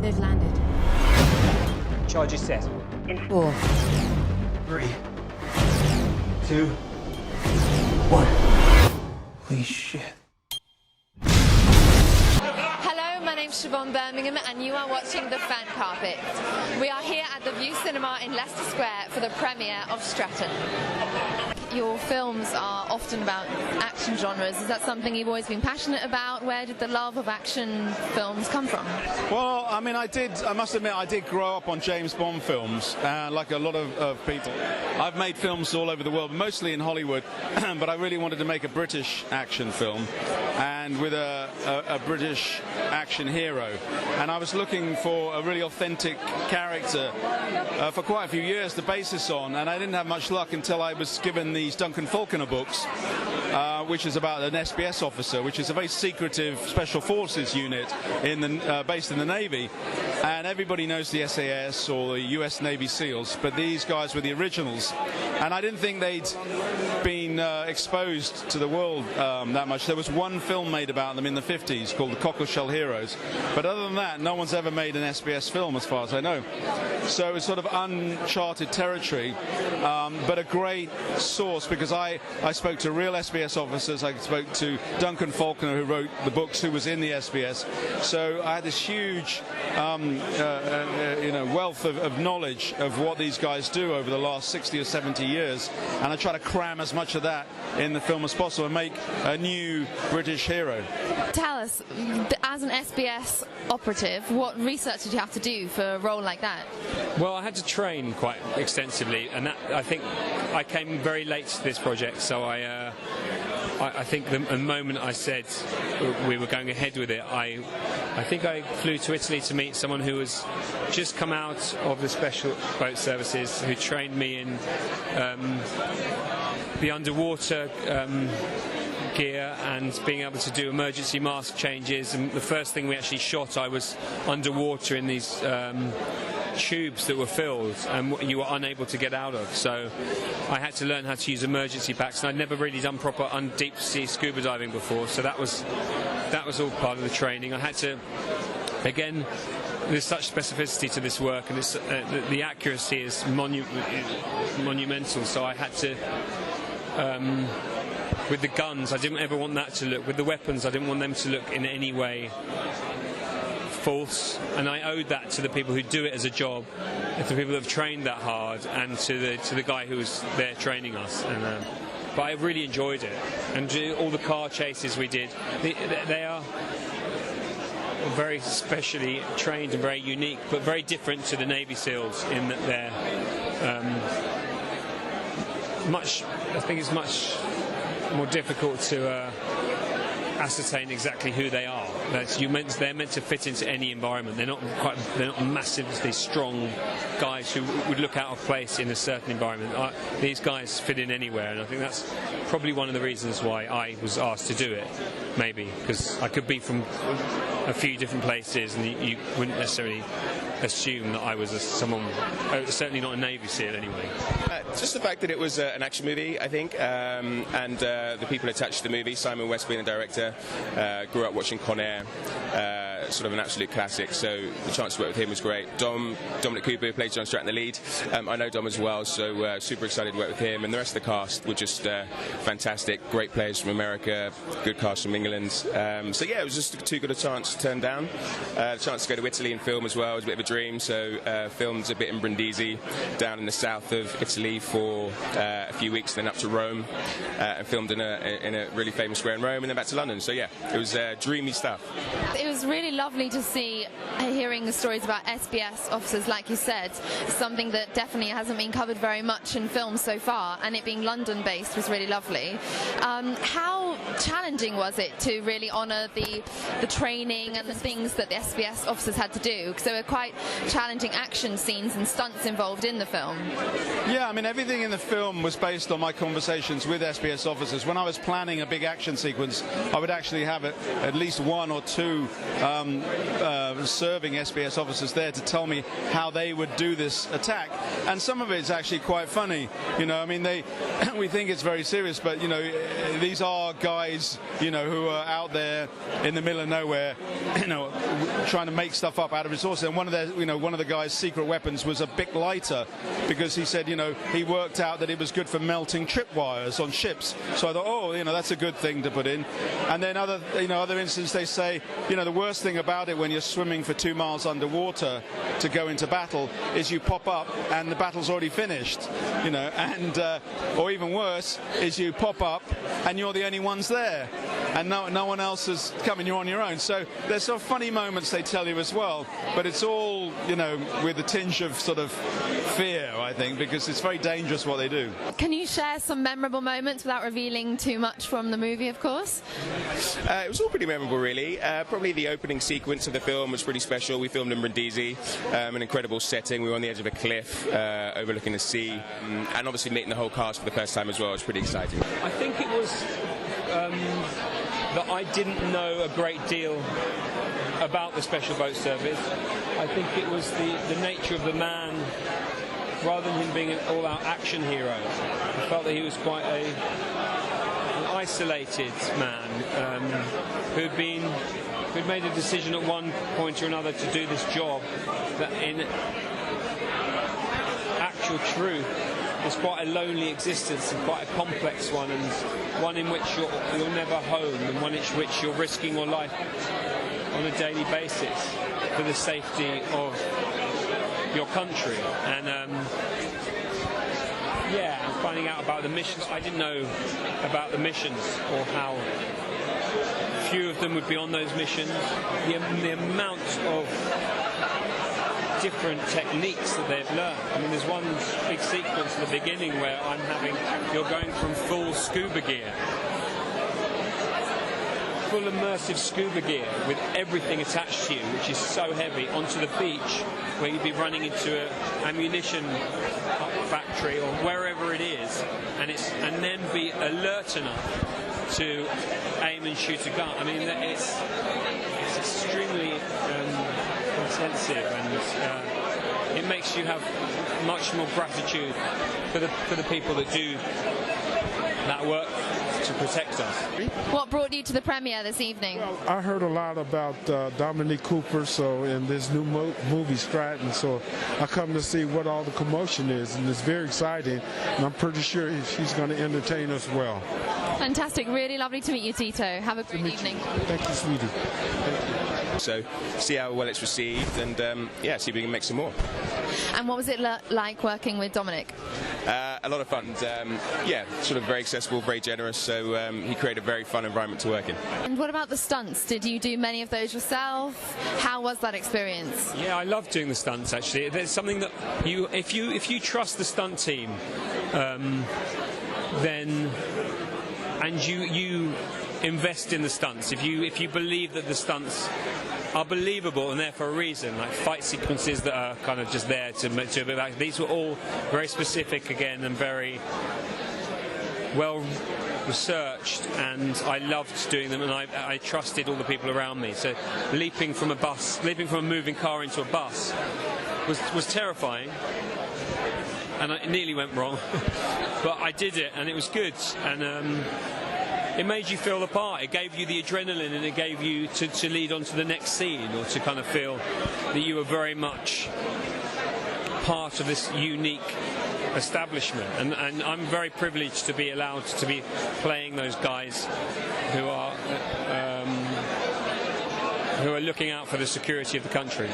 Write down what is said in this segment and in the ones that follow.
They've landed. Charges set. In 4. 3, 2, 1. Holy shit. Hello, my name's Siobhan Bermingham and you are watching The Fan Carpet. We are here at the View Cinema in Leicester Square for the premiere of Stratton. Your films are often about action genres. Is that something you've always been passionate about? Where did the love of action films come from? Well, I mean, I must admit, I did grow up on James Bond films, like a lot of people. I've made films all over the world, mostly in Hollywood, but I really wanted to make a British action film, and with a British action hero. And I was looking for a really authentic character for quite a few years to base this on, and I didn't have much luck until I was given these Duncan Falconer books, which is about an SBS officer, which is a very secretive special forces unit based in the Navy. And everybody knows the SAS or the US Navy SEALs, but these guys were the originals. And I didn't think they'd been exposed to the world that much. There was one film made about them in the 50s called The Cockleshell Heroes. But other than that, no one's ever made an SBS film as far as I know. So it's sort of uncharted territory, but a great source, because I spoke to real SBS officers. I spoke to Duncan Falconer, who wrote the books, who was in the SBS. So I had this huge wealth of knowledge of what these guys do over the last 60 or 70 years, and I try to cram as much of that in the film as possible and make a new British hero. Tell us, as an SBS operative, what research did you have to do for a role like that? Well, I had to train quite extensively, and that, I think I came very late to this project, so I think the moment I said we were going ahead with it, I think I flew to Italy to meet someone who was just come out of the Special Boat Services, who trained me in the underwater gear and being able to do emergency mask changes. And the first thing we actually shot, I was underwater in these tubes that were filled and you were unable to get out of, so I had to learn how to use emergency packs, and I'd never really done proper deep sea scuba diving before, so that was all part of the training. I had to, again, there's such specificity to this work, and it's, the accuracy is monumental, so I had to with the guns, I didn't ever want that to look, with the weapons, I didn't want them to look in any way false, and I owed that to the people who do it as a job, to the people who have trained that hard, and to the guy who was there training us. And but I really enjoyed it, and all the car chases we did, they are very specially trained and very unique, but very different to the Navy SEALs in that they're I think it's much more difficult to ascertain exactly who they are. They're meant to fit into any environment. They're not massively strong guys who would look out of place in a certain environment. These guys fit in anywhere, and I think that's probably one of the reasons why I was asked to do it, maybe, because I could be from a few different places and you wouldn't necessarily assume that I was someone, certainly not a Navy SEAL anyway. Just the fact that it was an action movie, I think, and the people attached to the movie, Simon West being the director, grew up watching Con Air, sort of an absolute classic, so the chance to work with him was great. Dominic, who played John Stratton, the lead, I know Dom as well, so super excited to work with him, and the rest of the cast were just fantastic, great players from America, good cast from England, so yeah, it was just too good a chance to turn down. The chance to go to Italy and film as well was a bit of a dream, so filmed a bit in Brindisi, down in the south of Italy for a few weeks, then up to Rome, and filmed in a really famous square in Rome, and then back to London, so yeah, it was dreamy stuff. It was really lovely to see, hearing the stories about SBS officers, like you said, something that definitely hasn't been covered very much in films so far, and it being London-based was really lovely. How challenging was it to really honour the training and the things that the SBS officers had to do? Because there were quite challenging action scenes and stunts involved in the film. Yeah, I mean, everything in the film was based on my conversations with SBS officers. When I was planning a big action sequence, I would actually have at least one or two serving SBS officers there to tell me how they would do this attack. And some of it's actually quite funny. You know, I mean, we think it's very serious, but, you know, these are guys guys, you know, who are out there in the middle of nowhere, you know, trying to make stuff up out of resources. And one of the guys' secret weapons was a Bic lighter, because he said, you know, he worked out that it was good for melting tripwires on ships. So I thought, oh, you know, that's a good thing to put in. And then other instances, they say, you know, the worst thing about it when you're swimming for 2 miles underwater to go into battle is you pop up and the battle's already finished, you know, and or even worse is you pop up and you're the only ones there, and no one else has come and you're on your own. So there's sort of funny moments they tell you as well, but it's all, you know, with a tinge of sort of fear, I think, because it's very dangerous what they do. Can you share some memorable moments without revealing too much from the movie, of course? It was all pretty memorable, really. Probably the opening sequence of the film was pretty special. We filmed in Brindisi, an incredible setting. We were on the edge of a cliff overlooking the sea, and obviously meeting the whole cast for the first time as well was pretty exciting. I think it was that I didn't know a great deal about the Special Boat Service. I think it was the nature of the man, rather than him being an all-out action hero. I felt that he was quite an isolated man who'd made a decision at one point or another to do this job that in actual truth was quite a lonely existence and quite a complex one, and one in which you're never home, and one in which you're risking your life on a daily basis for the safety of your country. And finding out about the missions. I didn't know about the missions or how few of them would be on those missions. The amount of different techniques that they've learned. I mean, there's one big sequence at the beginning where you're going from full scuba gear, full immersive scuba gear with everything attached to you, which is so heavy, onto the beach where you'd be running into an ammunition factory or wherever it is, and then be alert enough to aim and shoot a gun. I mean, it's extremely intensive, and it makes you have much more gratitude for the people that do that work to protect us. What brought you to the premiere this evening? Well, I heard a lot about Dominic Cooper, so in this new movie Stratton, so I come to see what all the commotion is, and it's very exciting, and I'm pretty sure he's going to entertain us well. Fantastic, really lovely to meet you, Tito. Have a great evening. Thank you, sweetie. So see how well it's received, and see if we can make some more. And what was it like working with Dominic? A lot of fun. Sort of very accessible, very generous, so he created a very fun environment to work in. And what about the stunts? Did you do many of those yourself? How was that experience? Yeah, I love doing the stunts, actually. There's something that if you trust the stunt team, then you invest in the stunts. If you believe that the stunts are believable and there for a reason, like fight sequences that are kind of just there to be back. These were all very specific again and very well researched, and I loved doing them, and I trusted all the people around me. So leaping from a moving car into a bus was terrifying, and it nearly went wrong, but I did it, and it was good, and it made you feel the part. It gave you the adrenaline, and it gave you to lead on to the next scene, or to kind of feel that you were very much part of this unique establishment. And I'm very privileged to be allowed to be playing those guys who are looking out for the security of the country.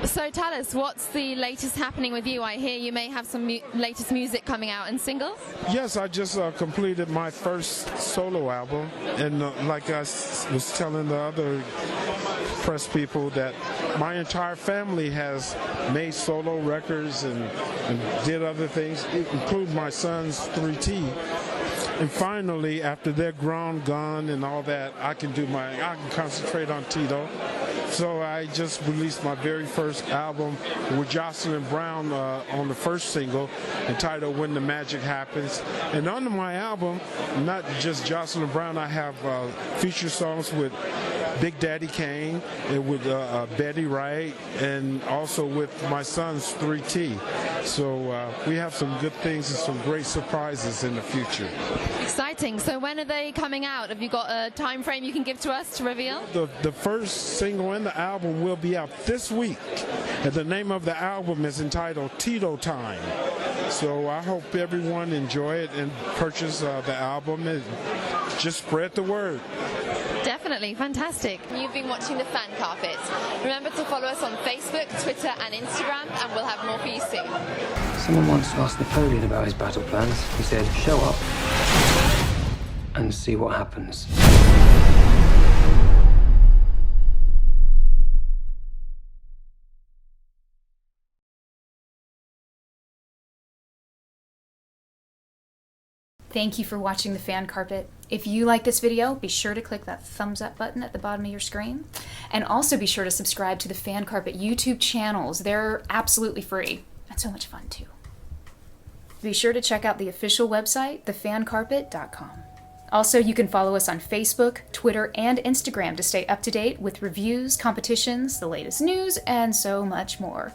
So tell us, what's the latest happening with you? I hear you may have some latest music coming out and singles? Yes, I just completed my first solo album, and like I was telling the other press people, that my entire family has made solo records and did other things, including my sons 3T. And finally, after they're grown, gone, and all that, I can concentrate on Tito. So I just released my very first album with Jocelyn Brown on the first single, entitled When the Magic Happens. And on my album, not just Jocelyn Brown, I have feature songs with Big Daddy Kane, and with Betty Wright, and also with my son's 3T. So we have some good things and some great surprises in the future. Exciting. So when are they coming out? Have you got a time frame you can give to us to reveal? The first single in the album will be out this week, and the name of the album is entitled Tito Time. So I hope everyone enjoy it and purchase the album and just spread the word. Definitely, fantastic. You've been watching The Fan Carpet. Remember to follow us on Facebook, Twitter and Instagram, and we'll have more for you soon. Someone once asked Napoleon about his battle plans. He said, show up and see what happens. Thank you for watching The Fan Carpet. If you like this video, be sure to click that thumbs up button at the bottom of your screen. And also be sure to subscribe to the Fan Carpet YouTube channels. They're absolutely free and so much fun too. Be sure to check out the official website, thefancarpet.com. Also, you can follow us on Facebook, Twitter, and Instagram to stay up to date with reviews, competitions, the latest news, and so much more.